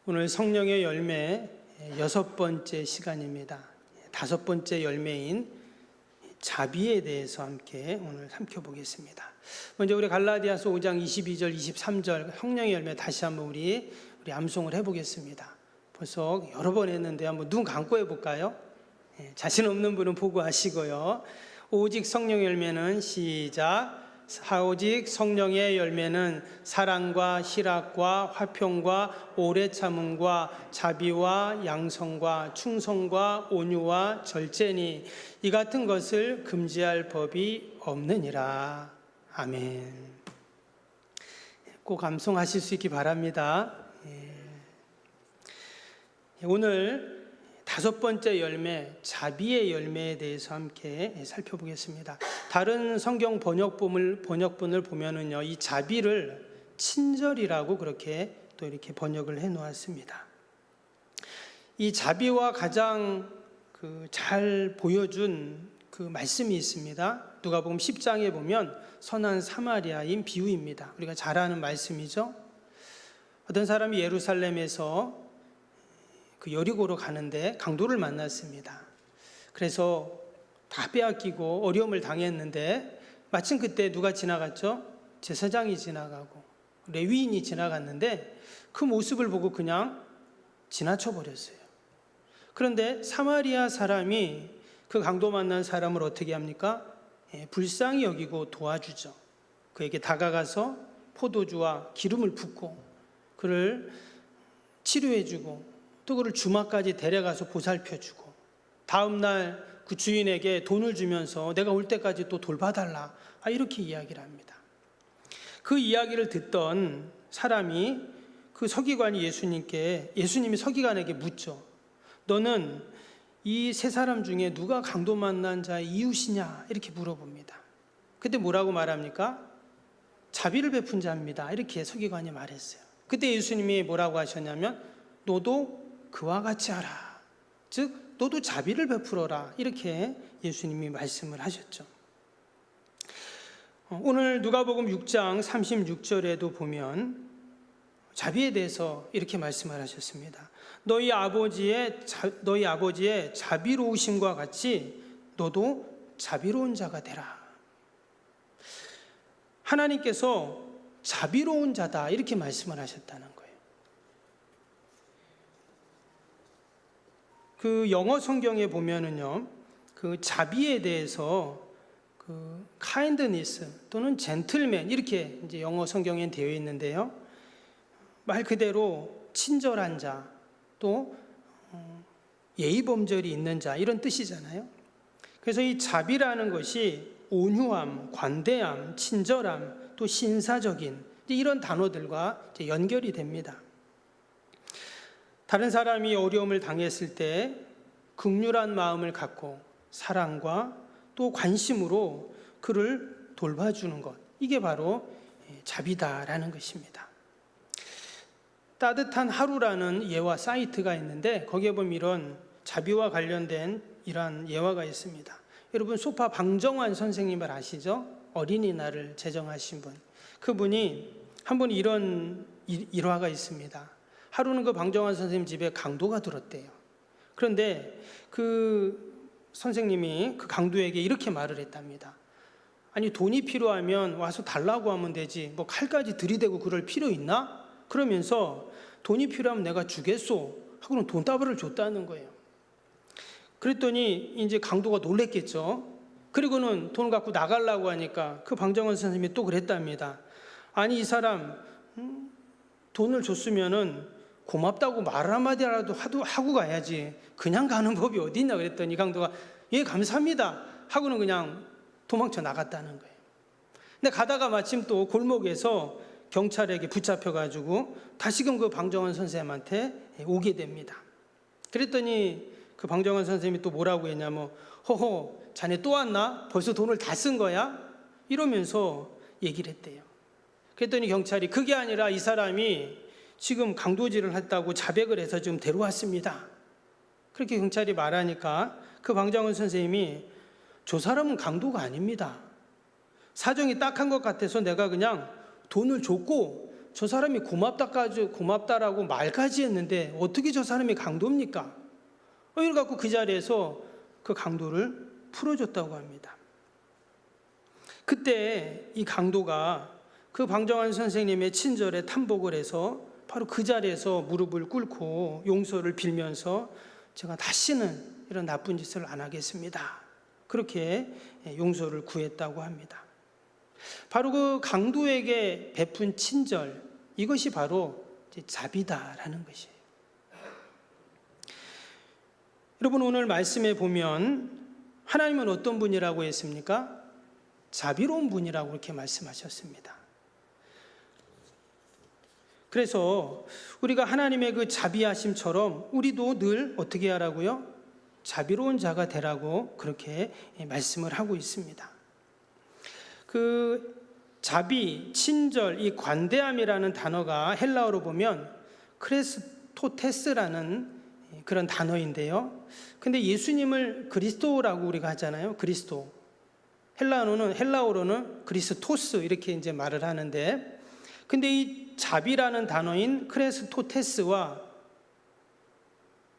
오늘 성령의 열매 6번째 시간입니다. 5번째 열매인 자비에 대해서 함께 오늘 살펴보겠습니다. 먼저 우리 갈라디아서 5장 22절 23절 성령의 열매 다시 한번 우리 암송을 해보겠습니다. 벌써 여러 번 했는데 한번 눈 감고 해볼까요? 자신 없는 분은 보고 하시고요. 오직 성령의 열매는 시작. 오직 성령의 열매는 사랑과 희락과 화평과 오래 참음과 자비와 양성과 충성과 온유와 절제니 이 같은 것을 금지할 법이 없느니라. 아멘. 꼭 암송하실 수 있기 바랍니다. 오늘 5번째 열매, 자비의 열매에 대해서 함께 살펴보겠습니다. 다른 성경 번역본을 보면은요, 이 자비를 친절이라고 그렇게 또 이렇게 번역을 해 놓았습니다. 이 자비와 가장 잘 보여준 그 말씀이 있습니다. 누가복음 10장에 보면 선한 사마리아인 비유입니다. 우리가 잘 아는 말씀이죠. 어떤 사람이 예루살렘에서 그 여리고로 가는데 강도를 만났습니다. 그래서 다 빼앗기고 어려움을 당했는데 마침 그때 누가 지나갔죠? 제사장이 지나가고 레위인이 지나갔는데 그 모습을 보고 그냥 지나쳐 버렸어요. 그런데 사마리아 사람이 그 강도 만난 사람을 어떻게 합니까? 불쌍히 여기고 도와주죠. 그에게 다가가서 포도주와 기름을 붓고 그를 치료해주고 또 그를 주막까지 데려가서 보살펴주고 다음날 그 주인에게 돈을 주면서 내가 올 때까지 또 돌봐달라 이렇게 이야기를 합니다. 그 이야기를 듣던 사람이 그 서기관이 예수님이 서기관에게 묻죠. 너는 이 세 사람 중에 누가 강도 만난 자의 이웃이냐 이렇게 물어봅니다. 그때 뭐라고 말합니까? 자비를 베푼 자입니다 이렇게 서기관이 말했어요. 그때 예수님이 뭐라고 하셨냐면 너도 그와 같이 하라. 즉 너도 자비를 베풀어라. 이렇게 예수님이 말씀을 하셨죠. 오늘 누가복음 6장 36절에도 보면 자비에 대해서 이렇게 말씀을 하셨습니다. 너희 아버지의 자비로우심과 같이 너도 자비로운 자가 되라. 하나님께서 자비로운 자다 이렇게 말씀을 하셨다는 거예요. 그 영어 성경에 보면은요, 그 자비에 대해서 그 kindness 또는 gentleman 이렇게 이제 영어 성경에 되어 있는데요, 말 그대로 친절한 자, 또 예의 범절이 있는 자 이런 뜻이잖아요. 그래서 이 자비라는 것이 온유함, 관대함, 친절함, 또 신사적인 이런 단어들과 이제 연결이 됩니다. 다른 사람이 어려움을 당했을 때 긍휼한 마음을 갖고 사랑과 또 관심으로 그를 돌봐주는 것, 이게 바로 자비다라는 것입니다. 따뜻한 하루라는 예화 사이트가 있는데 거기에 보면 이런 자비와 관련된 이러한 예화가 있습니다. 여러분 소파 방정환 선생님을 아시죠? 어린이날을 제정하신 분. 그분이 한 번 이런 일화가 있습니다. 하루는 그 방정환 선생님 집에 강도가 들었대요. 그런데 그 선생님이 그 강도에게 이렇게 말을 했답니다. 아니 돈이 필요하면 와서 달라고 하면 되지 뭐 칼까지 들이대고 그럴 필요 있나? 그러면서 돈이 필요하면 내가 주겠소 하고는 돈다발을 줬다는 거예요. 그랬더니 이제 강도가 놀랬겠죠. 그리고는 돈을 갖고 나가려고 하니까 그 방정환 선생님이 또 그랬답니다. 아니 이 사람 돈을 줬으면은 고맙다고 말 한마디라도 하고 가야지 그냥 가는 법이 어디 있나 그랬더니 강도가 예 감사합니다 하고는 그냥 도망쳐 나갔다는 거예요. 근데 가다가 마침 또 골목에서 경찰에게 붙잡혀가지고 다시금 그 방정환 선생님한테 오게 됩니다. 그랬더니 그 방정환 선생님이 또 뭐라고 했냐면 허허 자네 또 왔나? 벌써 돈을 다 쓴 거야? 이러면서 얘기를 했대요. 그랬더니 경찰이 그게 아니라 이 사람이 지금 강도질을 했다고 자백을 해서 지금 데려왔습니다. 그렇게 경찰이 말하니까 그 방정환 선생님이 저 사람은 강도가 아닙니다. 사정이 딱한 것 같아서 내가 그냥 돈을 줬고 저 사람이 고맙다라고 말까지 했는데 어떻게 저 사람이 강도입니까? 이래갖고 그 자리에서 그 강도를 풀어줬다고 합니다. 그때 이 강도가 그 방정환 선생님의 친절에 탐복을 해서 바로 그 자리에서 무릎을 꿇고 용서를 빌면서 제가 다시는 이런 나쁜 짓을 안 하겠습니다. 그렇게 용서를 구했다고 합니다. 바로 그 강도에게 베푼 친절, 이것이 바로 자비다라는 것이에요. 여러분, 오늘 말씀에 보면 하나님은 어떤 분이라고 했습니까? 자비로운 분이라고 이렇게 말씀하셨습니다. 그래서 우리가 하나님의 그 자비하심처럼 우리도 늘 어떻게 하라고요? 자비로운 자가 되라고 그렇게 말씀을 하고 있습니다. 그 자비, 친절, 이 관대함이라는 단어가 헬라어로 보면 크레스토테스라는 그런 단어인데요. 근데 예수님을 그리스도라고 우리가 하잖아요. 그리스도. 헬라어로는 그리스토스 이렇게 이제 말을 하는데, 근데 이 자비라는 단어인 크레스토테스와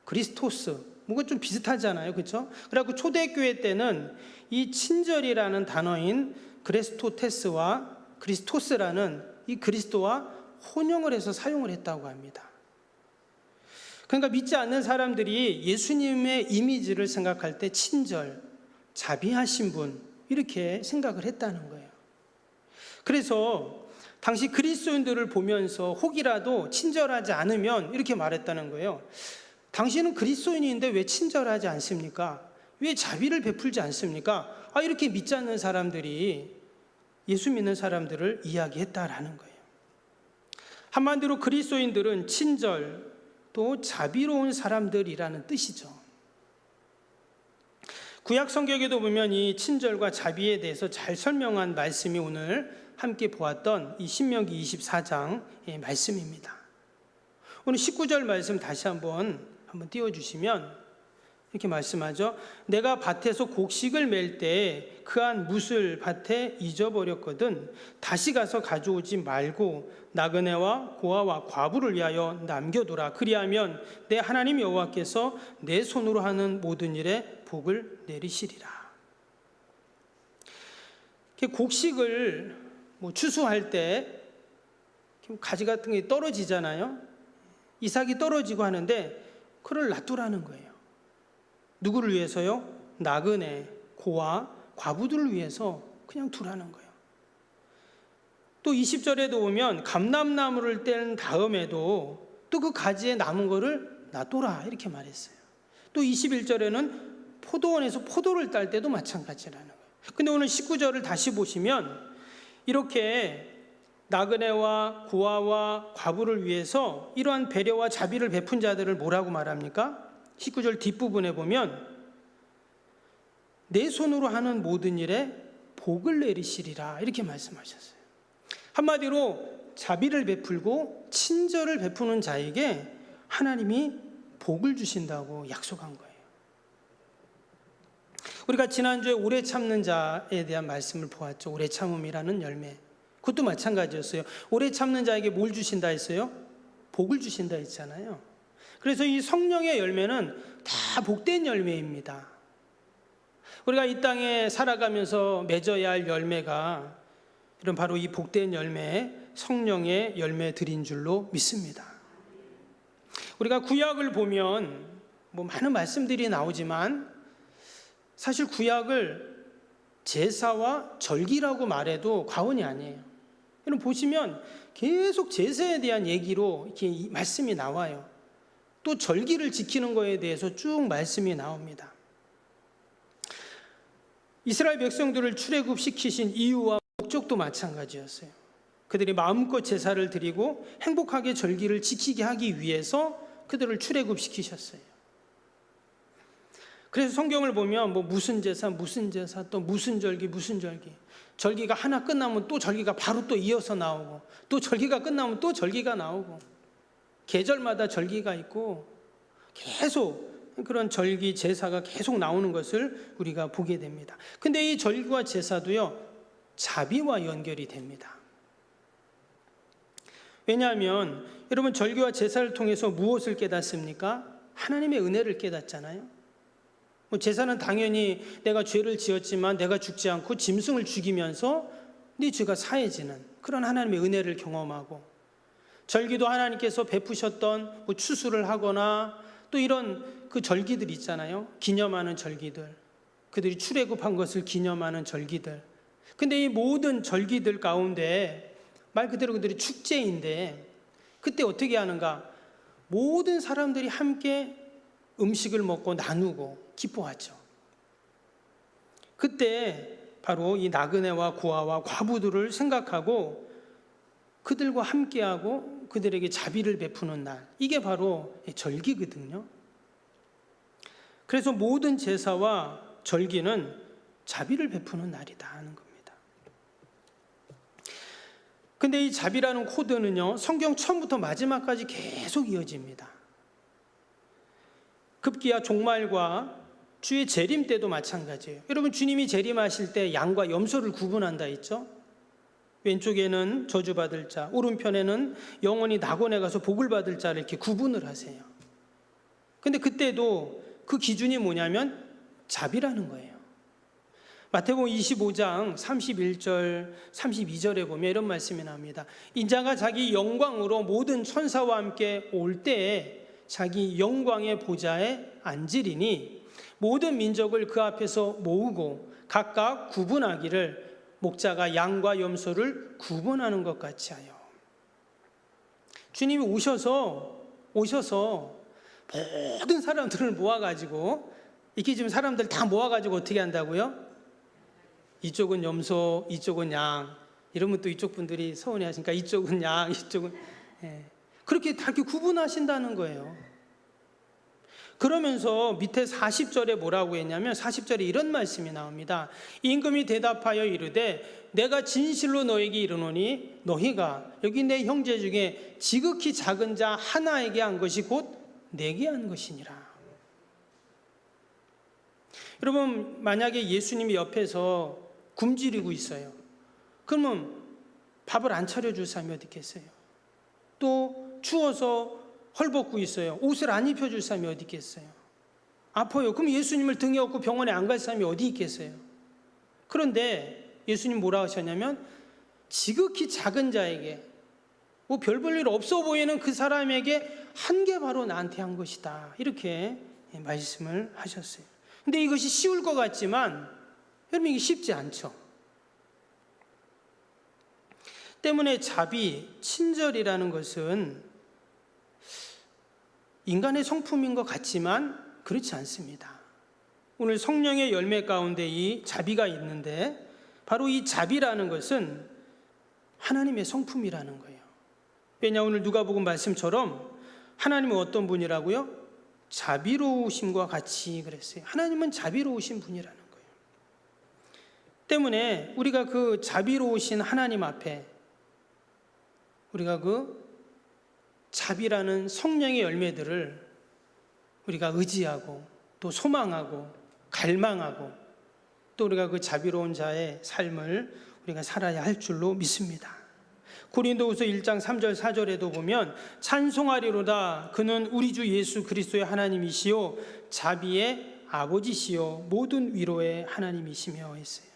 그리스토스 뭔가 좀 비슷하잖아요. 그렇죠? 그래갖고 초대교회 때는 이 친절이라는 단어인 크레스토테스와 그리스토스라는 이 그리스도와 혼용을 해서 사용을 했다고 합니다. 그러니까 믿지 않는 사람들이 예수님의 이미지를 생각할 때 친절, 자비하신 분 이렇게 생각을 했다는 거예요. 그래서 당시 그리스도인들을 보면서 혹이라도 친절하지 않으면 이렇게 말했다는 거예요. 당신은 그리스도인인데 왜 친절하지 않습니까? 왜 자비를 베풀지 않습니까? 이렇게 믿지 않는 사람들이 예수 믿는 사람들을 이야기했다라는 거예요. 한마디로 그리스도인들은 친절 또 자비로운 사람들이라는 뜻이죠. 구약 성경에도 보면 이 친절과 자비에 대해서 잘 설명한 말씀이 오늘 함께 보았던 이 신명기 24장의 말씀입니다. 오늘 19절 말씀 다시 한번 띄워주시면 이렇게 말씀하죠. 내가 밭에서 곡식을 맬 때 그 한 뭇을 밭에 잊어버렸거든 다시 가서 가져오지 말고 나그네와 고아와 과부를 위하여 남겨두라. 그리하면 내 하나님 여호와께서 내 손으로 하는 모든 일에 복을 내리시리라. 곡식을 추수할 때 가지 같은 게 떨어지잖아요. 이삭이 떨어지고 하는데 그걸 놔두라는 거예요. 누구를 위해서요? 나그네, 고아, 과부들을 위해서 그냥 두라는 거예요. 또 20절에도 보면 감람나무를 뗀 다음에도 또 그 가지에 남은 거를 놔둬라 이렇게 말했어요. 또 21절에는 포도원에서 포도를 딸 때도 마찬가지라는 거예요. 근데 오늘 19절을 다시 보시면 이렇게 나그네와 고아와 과부를 위해서 이러한 배려와 자비를 베푼 자들을 뭐라고 말합니까? 19절 뒷부분에 보면 내 손으로 하는 모든 일에 복을 내리시리라 이렇게 말씀하셨어요. 한마디로 자비를 베풀고 친절을 베푸는 자에게 하나님이 복을 주신다고 약속한 거예요. 우리가 지난주에 오래 참는 자에 대한 말씀을 보았죠. 오래 참음이라는 열매. 그것도 마찬가지였어요. 오래 참는 자에게 뭘 주신다 했어요? 복을 주신다 했잖아요. 그래서 이 성령의 열매는 다 복된 열매입니다. 우리가 이 땅에 살아가면서 맺어야 할 열매가 이런 바로 이 복된 열매, 성령의 열매들인 줄로 믿습니다. 우리가 구약을 보면 많은 말씀들이 나오지만 사실 구약을 제사와 절기라고 말해도 과언이 아니에요. 여러분 보시면 계속 제사에 대한 얘기로 이렇게 말씀이 나와요. 또 절기를 지키는 거에 대해서 쭉 말씀이 나옵니다. 이스라엘 백성들을 출애굽시키신 이유와 목적도 마찬가지였어요. 그들이 마음껏 제사를 드리고 행복하게 절기를 지키게 하기 위해서 그들을 출애굽시키셨어요. 그래서 성경을 보면 무슨 제사 또 무슨 절기 절기가 하나 끝나면 또 절기가 바로 또 이어서 나오고 또 절기가 끝나면 또 절기가 나오고 계절마다 절기가 있고 계속 그런 절기 제사가 계속 나오는 것을 우리가 보게 됩니다. 근데 이 절기와 제사도요 자비와 연결이 됩니다. 왜냐하면 여러분 절기와 제사를 통해서 무엇을 깨닫습니까? 하나님의 은혜를 깨닫잖아요. 제사는 당연히 내가 죄를 지었지만 내가 죽지 않고 짐승을 죽이면서 네 죄가 사해지는 그런 하나님의 은혜를 경험하고, 절기도 하나님께서 베푸셨던 추수를 하거나 또 이런 그 절기들 있잖아요. 기념하는 절기들, 그들이 출애굽한 것을 기념하는 절기들. 근데 이 모든 절기들 가운데 말 그대로 그들이 축제인데, 그때 어떻게 하는가? 모든 사람들이 함께 음식을 먹고 나누고 기뻐하죠. 그때 바로 이 나그네와 고아와 과부들을 생각하고 그들과 함께하고 그들에게 자비를 베푸는 날, 이게 바로 절기거든요. 그래서 모든 제사와 절기는 자비를 베푸는 날이다 하는 겁니다. 근데 이 자비라는 코드는요, 성경 처음부터 마지막까지 계속 이어집니다. 급기야 종말과 주의 재림 때도 마찬가지예요. 여러분, 주님이 재림하실 때 양과 염소를 구분한다 했죠? 왼쪽에는 저주받을 자, 오른편에는 영원히 낙원에 가서 복을 받을 자를 이렇게 구분을 하세요. 근데 그때도 그 기준이 뭐냐면 자비라는 거예요. 마태복음 25장 31절 32절에 보면 이런 말씀이 나옵니다. 인자가 자기 영광으로 모든 천사와 함께 올 때에 자기 영광의 보좌에 앉으리니 모든 민족을 그 앞에서 모으고 각각 구분하기를 목자가 양과 염소를 구분하는 것 같이 하여. 주님이 오셔서 모든 사람들을 모아가지고, 이렇게 지금 사람들 다 모아가지고 어떻게 한다고요? 이쪽은 염소, 이쪽은 양. 이러면 또 이쪽 분들이 서운해 하시니까 이쪽은 양, 이쪽은 그렇게 다 이렇게 구분하신다는 거예요. 그러면서 밑에 40절에 뭐라고 했냐면 40절에 이런 말씀이 나옵니다. 임금이 대답하여 이르되 내가 진실로 너에게 이르노니 너희가 여기 내 형제 중에 지극히 작은 자 하나에게 한 것이 곧 내게 한 것이니라. 여러분, 만약에 예수님이 옆에서 굶주리고 있어요. 그러면 밥을 안 차려줄 사람이 어디 있겠어요? 또 추워서 헐벗고 있어요. 옷을 안 입혀줄 사람이 어디 있겠어요? 아파요. 그럼 예수님을 등에 업고 병원에 안 갈 사람이 어디 있겠어요? 그런데 예수님 뭐라 하셨냐면 지극히 작은 자에게, 별 볼 일 없어 보이는 그 사람에게 한 게 바로 나한테 한 것이다, 이렇게 말씀을 하셨어요. 근데 이것이 쉬울 것 같지만 여러분, 이게 쉽지 않죠. 때문에 자비, 친절이라는 것은 인간의 성품인 것 같지만 그렇지 않습니다. 오늘 성령의 열매 가운데 이 자비가 있는데, 바로 이 자비라는 것은 하나님의 성품이라는 거예요. 왜냐, 오늘 누가복음 말씀처럼 하나님은 어떤 분이라고요? 자비로우심과 같이 그랬어요. 하나님은 자비로우신 분이라는 거예요. 때문에 우리가 그 자비로우신 하나님 앞에 우리가 그 자비라는 성령의 열매들을 우리가 의지하고 또 소망하고 갈망하고 또 우리가 그 자비로운 자의 삶을 우리가 살아야 할 줄로 믿습니다. 고린도후서 1장 3절 4절에도 보면 찬송하리로다 그는 우리 주 예수 그리스도의 하나님이시요 자비의 아버지시요 모든 위로의 하나님이시며 했어요.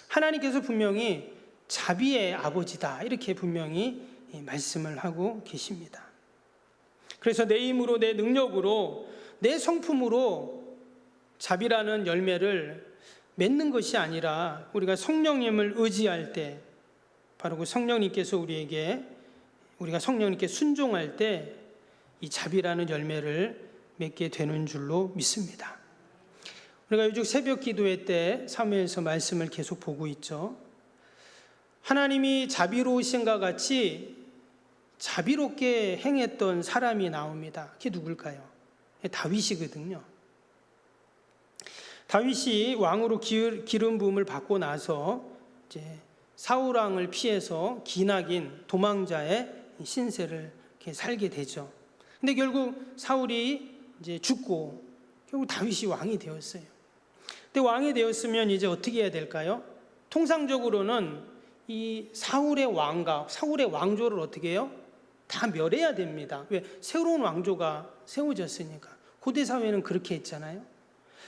하나님께서 분명히 자비의 아버지다, 이렇게 분명히 말씀을 하고 계십니다. 그래서 내 힘으로, 내 능력으로, 내 성품으로 자비라는 열매를 맺는 것이 아니라 우리가 성령님을 의지할 때, 바로 그 성령님께서 우리가 성령님께 순종할 때 이 자비라는 열매를 맺게 되는 줄로 믿습니다. 우리가 요즘 새벽 기도회 때 사무엘서 말씀을 계속 보고 있죠. 하나님이 자비로우신가 같이 자비롭게 행했던 사람이 나옵니다. 그게 누굴까요? 다윗이거든요. 다윗이 왕으로 기름 부음을 받고 나서 이제 사울 왕을 피해서 기나긴 도망자의 신세를 이렇게 살게 되죠. 근데 결국 사울이 이제 죽고 결국 다윗이 왕이 되었어요. 근데 왕이 되었으면 이제 어떻게 해야 될까요? 통상적으로는 이 사울의 왕조를 어떻게 해요? 다 멸해야 됩니다. 왜? 새로운 왕조가 세워졌으니까. 고대 사회는 그렇게 했잖아요.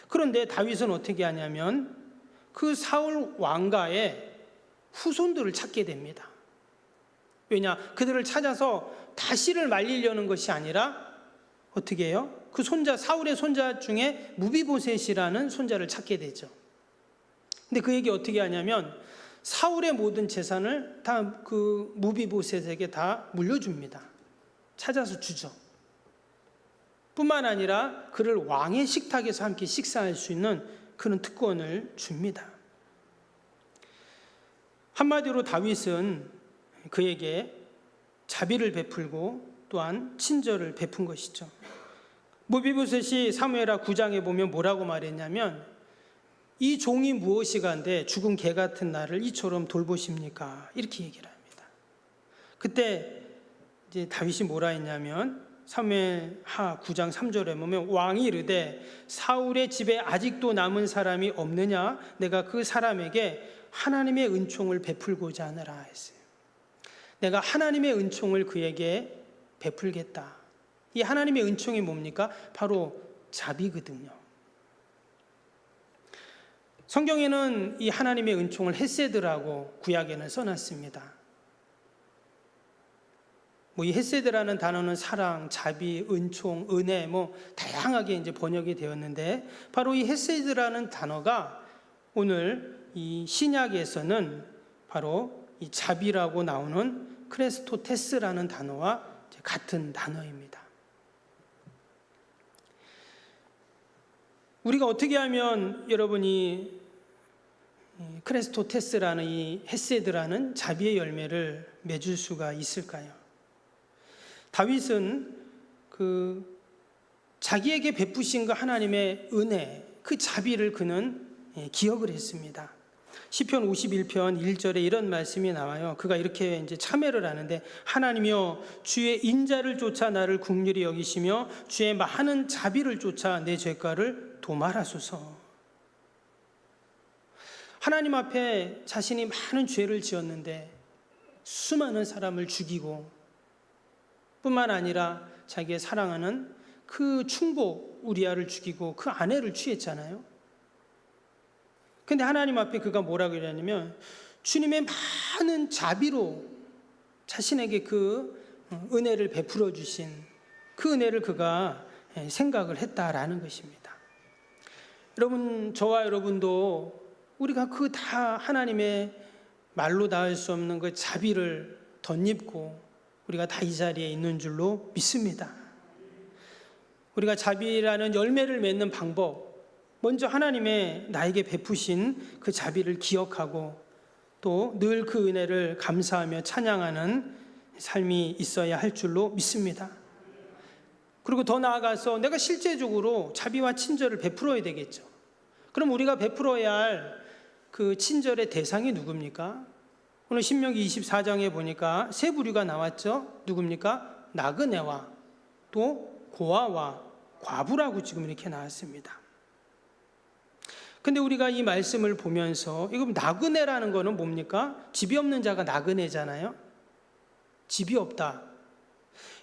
그런데 다윗은 어떻게 하냐면 그 사울 왕가의 후손들을 찾게 됩니다. 왜냐? 그들을 찾아서 다시를 말리려는 것이 아니라 어떻게 해요? 그 손자, 사울의 손자 중에 무비보셋이라는 손자를 찾게 되죠. 근데 그에게 어떻게 하냐면 사울의 모든 재산을 다 그 무비보셋에게 다 물려줍니다. 찾아서 주죠. 뿐만 아니라 그를 왕의 식탁에서 함께 식사할 수 있는 그런 특권을 줍니다. 한마디로 다윗은 그에게 자비를 베풀고 또한 친절을 베푼 것이죠. 무비보셋이 사무엘하 9장에 보면 뭐라고 말했냐면 이 종이 무엇이간데 죽은 개 같은 나를 이처럼 돌보십니까? 이렇게 얘기를 합니다. 그때 이제 다윗이 뭐라 했냐면 사무엘하 9장 3절에 보면 왕이 이르되 사울의 집에 아직도 남은 사람이 없느냐? 내가 그 사람에게 하나님의 은총을 베풀고자 하느라 했어요. 내가 하나님의 은총을 그에게 베풀겠다. 이 하나님의 은총이 뭡니까? 바로 자비거든요. 성경에는 이 하나님의 은총을 헤세드라고 구약에는 써놨습니다. 이 헤세드라는 단어는 사랑, 자비, 은총, 은혜 다양하게 이제 번역이 되었는데 바로 이 헤세드라는 단어가 오늘 이 신약에서는 바로 이 자비라고 나오는 크레스토테스라는 단어와 같은 단어입니다. 우리가 어떻게 하면 여러분이 크레스토테스라는 이 헤세드라는 자비의 열매를 맺을 수가 있을까요? 다윗은 그 자기에게 베푸신 그 하나님의 은혜, 그 자비를 그는 기억을 했습니다. 시편 51편 1절에 이런 말씀이 나와요. 그가 이렇게 이제 참회를 하는데 하나님이여 주의 인자를 쫓아 나를 긍휼히 여기시며 주의 많은 자비를 쫓아 내 죄가를 도말하소서. 하나님 앞에 자신이 많은 죄를 지었는데 수많은 사람을 죽이고 뿐만 아니라 자기의 사랑하는 그 충복 우리아를 죽이고 그 아내를 취했잖아요. 근데 하나님 앞에 그가 뭐라고 그러냐면 주님의 많은 자비로 자신에게 그 은혜를 베풀어 주신 그 은혜를 그가 생각을 했다라는 것입니다. 여러분, 저와 여러분도 우리가 그 다 하나님의 말로 닿을 수 없는 그 자비를 덧입고 우리가 다 이 자리에 있는 줄로 믿습니다. 우리가 자비라는 열매를 맺는 방법, 먼저 하나님의 나에게 베푸신 그 자비를 기억하고 또 늘 그 은혜를 감사하며 찬양하는 삶이 있어야 할 줄로 믿습니다. 그리고 더 나아가서 내가 실제적으로 자비와 친절을 베풀어야 되겠죠. 그럼 우리가 베풀어야 할 그 친절의 대상이 누굽니까? 오늘 신명기 24장에 보니까 세 부류가 나왔죠. 누굽니까? 나그네와 또 고아와 과부라고 지금 이렇게 나왔습니다. 근데 우리가 이 말씀을 보면서 이거 나그네라는 거는 뭡니까? 집이 없는 자가 나그네잖아요. 집이 없다.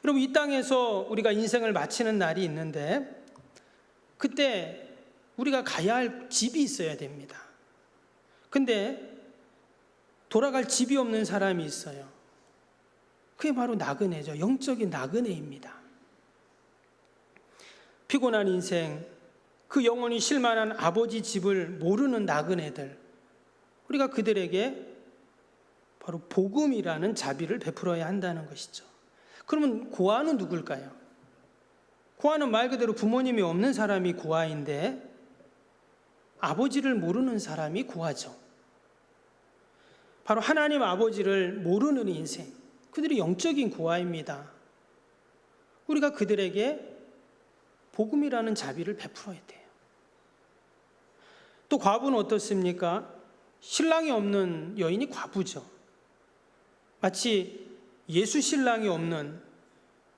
여러분, 이 땅에서 우리가 인생을 마치는 날이 있는데 그때 우리가 가야 할 집이 있어야 됩니다. 근데 돌아갈 집이 없는 사람이 있어요. 그게 바로 나그네죠. 영적인 나그네입니다. 피곤한 인생, 그 영혼이 실만한 아버지 집을 모르는 나그네들, 우리가 그들에게 바로 복음이라는 자비를 베풀어야 한다는 것이죠. 그러면 고아는 누굴까요? 고아는 말 그대로 부모님이 없는 사람이 고아인데 아버지를 모르는 사람이 고아죠. 바로 하나님 아버지를 모르는 인생, 그들이 영적인 고아입니다. 우리가 그들에게 복음이라는 자비를 베풀어야 돼요. 또 과부는 어떻습니까? 신랑이 없는 여인이 과부죠. 마치 예수 신랑이 없는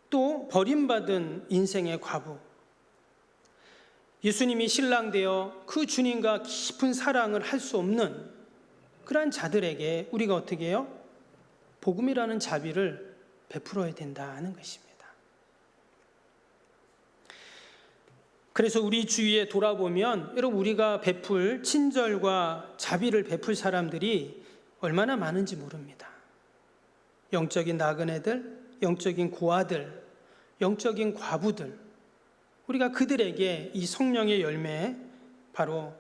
또 버림받은 인생의 과부. 예수님이 신랑 되어 그 주님과 깊은 사랑을 할 수 없는 그러한 자들에게 우리가 어떻게 해요? 복음이라는 자비를 베풀어야 된다는 것입니다. 그래서 우리 주위에 돌아보면 여러분 우리가 베풀 친절과 자비를 베풀 사람들이 얼마나 많은지 모릅니다. 영적인 나그네들, 영적인 고아들, 영적인 과부들, 우리가 그들에게 이 성령의 열매, 바로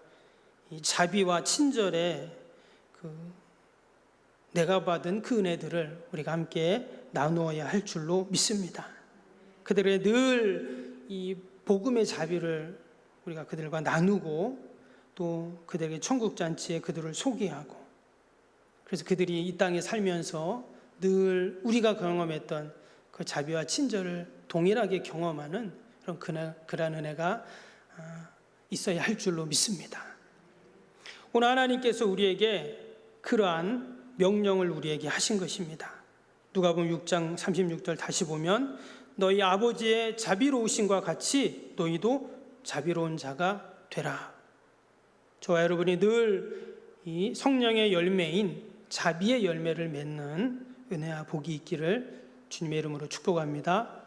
이 자비와 친절의 내가 받은 그 은혜들을 우리가 함께 나누어야 할 줄로 믿습니다. 그들의 늘 이 복음의 자비를 우리가 그들과 나누고 또 그들에게 천국잔치에 그들을 소개하고, 그래서 그들이 이 땅에 살면서 늘 우리가 경험했던 그 자비와 친절을 동일하게 경험하는 그런 은혜가 있어야 할 줄로 믿습니다. 오늘 하나님께서 우리에게 그러한 명령을 우리에게 하신 것입니다. 누가복음 6장 36절 다시 보면 너희 아버지의 자비로우심과 같이 너희도 자비로운 자가 되라. 저와 여러분이 늘 이 성령의 열매인 자비의 열매를 맺는 은혜와 복이 있기를 주님의 이름으로 축복합니다.